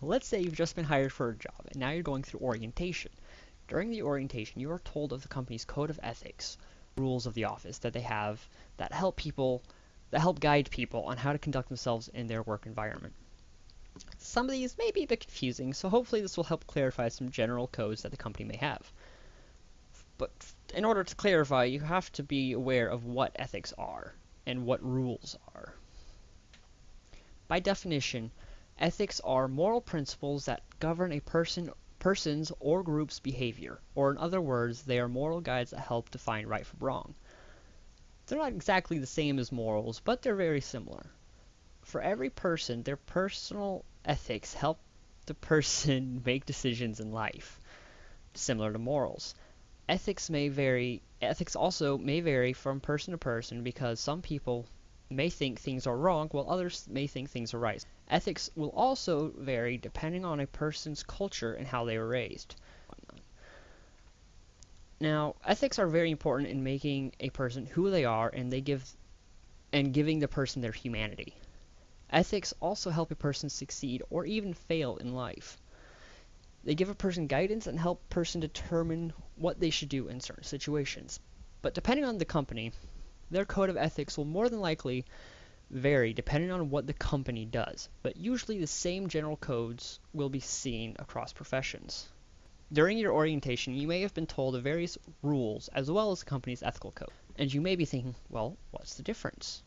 Let's say you've just been hired for a job, and now you're going through orientation. During the orientation, you are told of the company's code of ethics, rules of the office that they have that help guide people on how to conduct themselves in their work environment. Some of these may be a bit confusing, so hopefully this will help clarify some general codes that the company may have. But in order to clarify, you have to be aware of what ethics are and what rules are. By definition, ethics are moral principles that govern a person's or group's behavior, or in other words, they are moral guides that help define right from wrong. They're not exactly the same as morals, but they're very similar. For every person, their personal ethics help the person make decisions in life, similar to morals. Ethics also may vary from person to person because some people may think things are wrong while others may think things are right. Ethics will also vary depending on a person's culture and how they were raised. Now, ethics are very important in making a person who they are and giving the person their humanity. Ethics also help a person succeed or even fail in life. They give a person guidance and help a person determine what they should do in certain situations. But depending on the company, their code of ethics will more than likely vary depending on what the company does, but usually the same general codes will be seen across professions. During your orientation, you may have been told of various rules as well as the company's ethical code, and you may be thinking, well, what's the difference?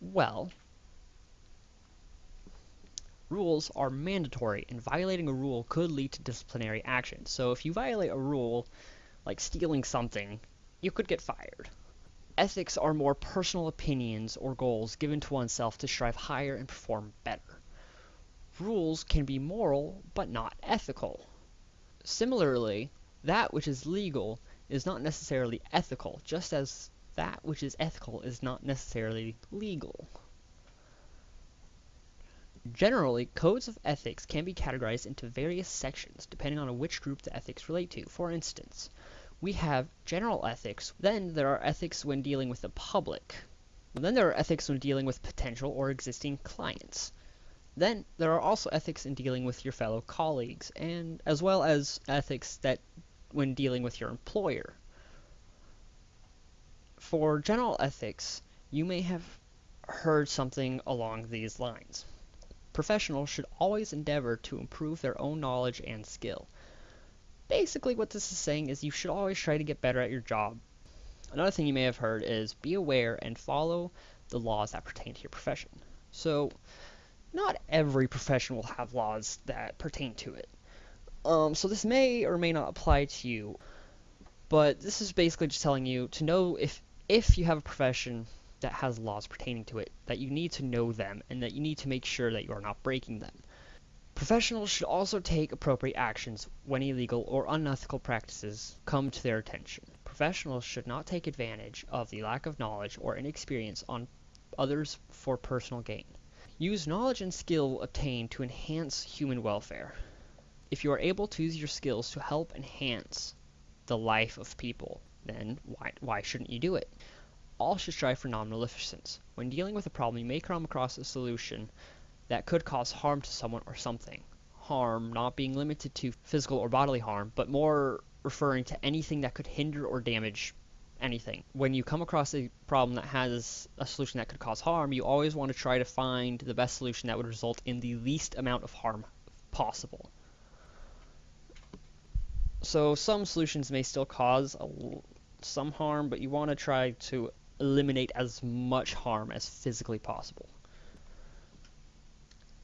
Well, rules are mandatory, and violating a rule could lead to disciplinary action. So if you violate a rule, like stealing something, you could get fired. Ethics are more personal opinions or goals given to oneself to strive higher and perform better. Rules can be moral, but not ethical. Similarly, that which is legal is not necessarily ethical, just as that which is ethical is not necessarily legal. Generally, codes of ethics can be categorized into various sections depending on which group the ethics relate to. For instance, we have general ethics, then there are ethics when dealing with the public, and then there are ethics when dealing with potential or existing clients. Then there are also ethics in dealing with your fellow colleagues, and as well as ethics that when dealing with your employer. For general ethics, you may have heard something along these lines. Professionals should always endeavor to improve their own knowledge and skill. Basically what this is saying is you should always try to get better at your job. Another thing you may have heard is be aware and follow the laws that pertain to your profession. So, not every profession will have laws that pertain to it. So this may or may not apply to you, but this is basically just telling you to know if you have a profession that has laws pertaining to it, that you need to know them and that you need to make sure that you are not breaking them. Professionals should also take appropriate actions when illegal or unethical practices come to their attention. Professionals should not take advantage of the lack of knowledge or inexperience on others for personal gain. Use knowledge and skill obtained to enhance human welfare. If you are able to use your skills to help enhance the life of people, then why shouldn't you do it? All should strive for non-maleficence. When dealing with a problem, you may come across a solution that could cause harm to someone or something. Harm not being limited to physical or bodily harm, but more referring to anything that could hinder or damage anything. When you come across a problem that has a solution that could cause harm, you always want to try to find the best solution that would result in the least amount of harm possible. So some solutions may still cause some harm, but you want to try to eliminate as much harm as physically possible.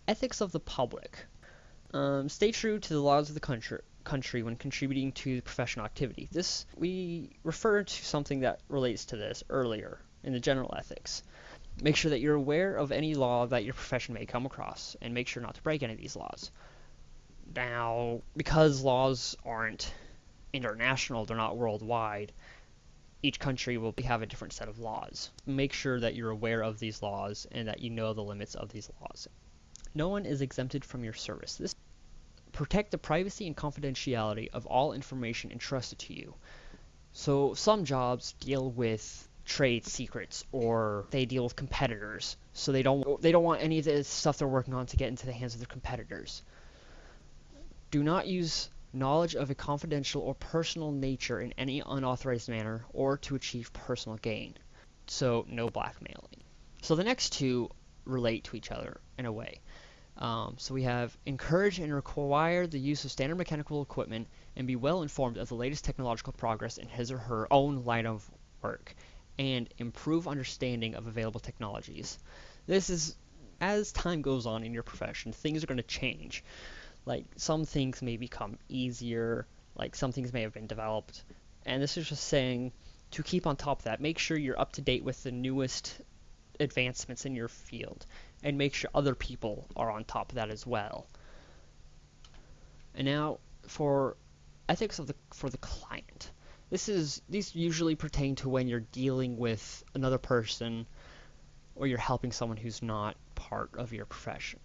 Ethics of the public. Stay true to the laws of the country when contributing to the professional activity. We referred to something that relates to this earlier in the general ethics. Make sure that you're aware of any law that your profession may come across, and make sure not to break any of these laws. Now, because laws aren't international, they're not worldwide, each country will have a different set of laws. Make sure that you're aware of these laws and that you know the limits of these laws. No one is exempted from your service. Protect the privacy and confidentiality of all information entrusted to you. So some jobs deal with trade secrets, or they deal with competitors, so they don't want any of the stuff they're working on to get into the hands of their competitors. Do not use knowledge of a confidential or personal nature in any unauthorized manner or to achieve personal gain. So no blackmailing. So the next two relate to each other in a way. So we have encourage and require the use of standard mechanical equipment and be well informed of the latest technological progress in his or her own line of work, and improve understanding of available technologies. This is, as time goes on in your profession, things are going to change. Like, some things may become easier, like some things may have been developed, and this is just saying to keep on top of that, make sure you're up to date with the newest advancements in your field, and make sure other people are on top of that as well. And now for ethics for the client. These usually pertain to when you're dealing with another person or you're helping someone who's not part of your profession.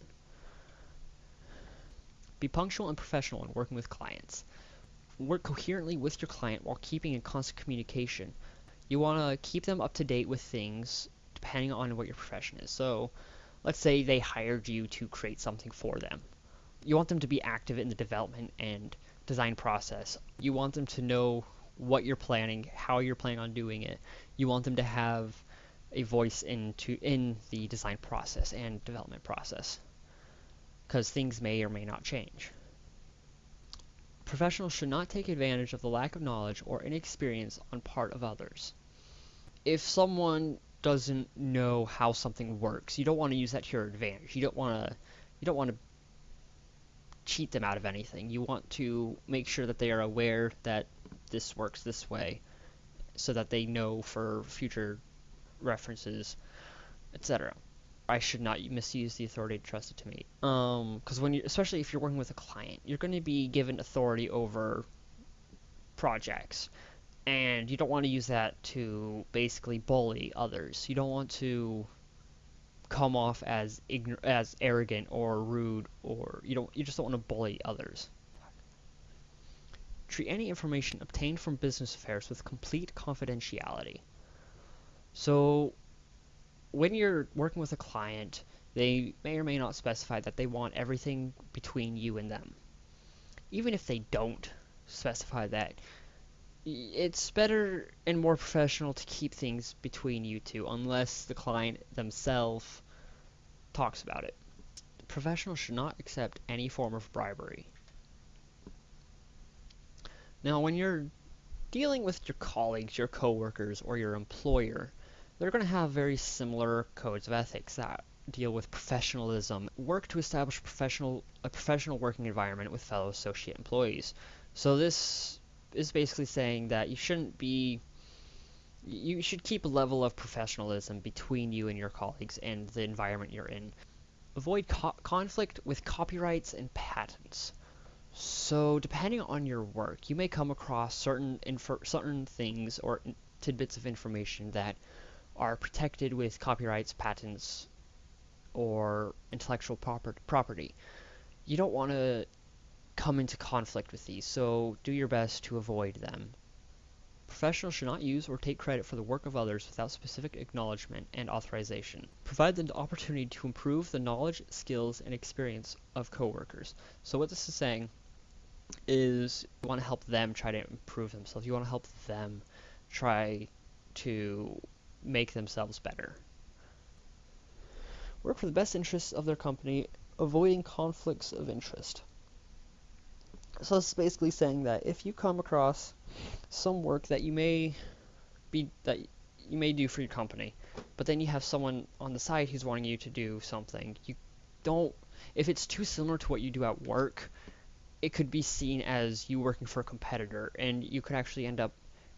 Be punctual and professional in working with clients. Work coherently with your client while keeping in constant communication. You want to keep them up to date with things depending on what your profession is. So let's say they hired you to create something for them. You want them to be active in the development and design process. You want them to know what you're planning, how you're planning on doing it. You want them to have a voice in the design process and development process, because things may or may not change. Professionals should not take advantage of the lack of knowledge or inexperience on part of others. If someone doesn't know how something works, you don't want to use that to your advantage. You don't want to cheat them out of anything. You want to make sure that they are aware that this works this way, so that they know for future references, etc. I should not misuse the authority entrusted to me. Because especially if you're working with a client, you're going to be given authority over projects, and you don't want to use that to basically bully others. You don't want to come off as arrogant or rude, or you just don't want to bully others. Treat any information obtained from business affairs with complete confidentiality. So when you're working with a client, they may or may not specify that they want everything between you and them. Even if they don't specify that, it's better and more professional to keep things between you two, unless the client themselves talks about it. The professional should not accept any form of bribery. Now, when you're dealing with your colleagues, your coworkers, or your employer, they're going to have very similar codes of ethics that deal with professionalism. Work to establish a professional working environment with fellow associate employees. So this is basically saying that you should keep a level of professionalism between you and your colleagues and the environment you're in. Avoid conflict with copyrights and patents. So depending on your work, you may come across certain things or tidbits of information that are protected with copyrights, patents, or intellectual property. You don't want to come into conflict with these, so do your best to avoid them. Professionals should not use or take credit for the work of others without specific acknowledgement and authorization. Provide the opportunity to improve the knowledge, skills, and experience of coworkers. So what this is saying is you want to help them try to improve themselves. You want to help them try to make themselves better. Work for the best interests of their company, avoiding conflicts of interest. So this is basically saying that if you come across some work that you may do for your company, but then you have someone on the side who's wanting you to do something, if it's too similar to what you do at work, it could be seen as you working for a competitor, and you could actually end up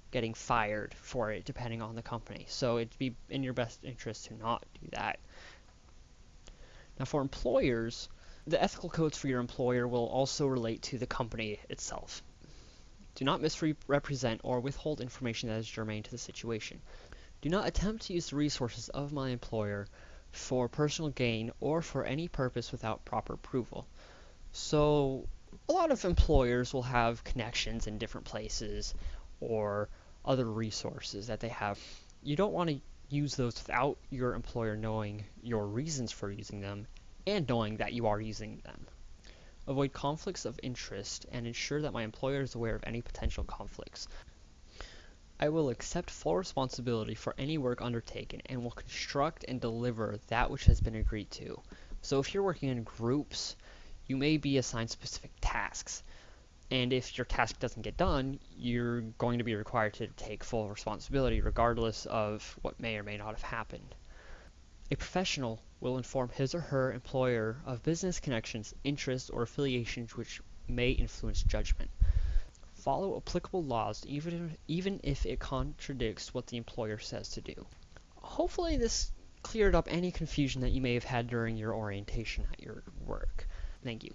getting fired for it depending on the company. So it'd be in your best interest to not do that. Now for employers, the ethical codes for your employer will also relate to the company itself. Do not misrepresent or withhold information that is germane to the situation. Do not attempt to use the resources of my employer for personal gain or for any purpose without proper approval. So a lot of employers will have connections in different places or other resources that they have. You don't want to use those without your employer knowing your reasons for using them and knowing that you are using them. Avoid conflicts of interest and ensure that my employer is aware of any potential conflicts. I will accept full responsibility for any work undertaken and will construct and deliver that which has been agreed to. So if you're working in groups, you may be assigned specific tasks. And if your task doesn't get done, you're going to be required to take full responsibility regardless of what may or may not have happened. A professional will inform his or her employer of business connections, interests, or affiliations which may influence judgment. Follow applicable laws even if it contradicts what the employer says to do. Hopefully this cleared up any confusion that you may have had during your orientation at your work. Thank you.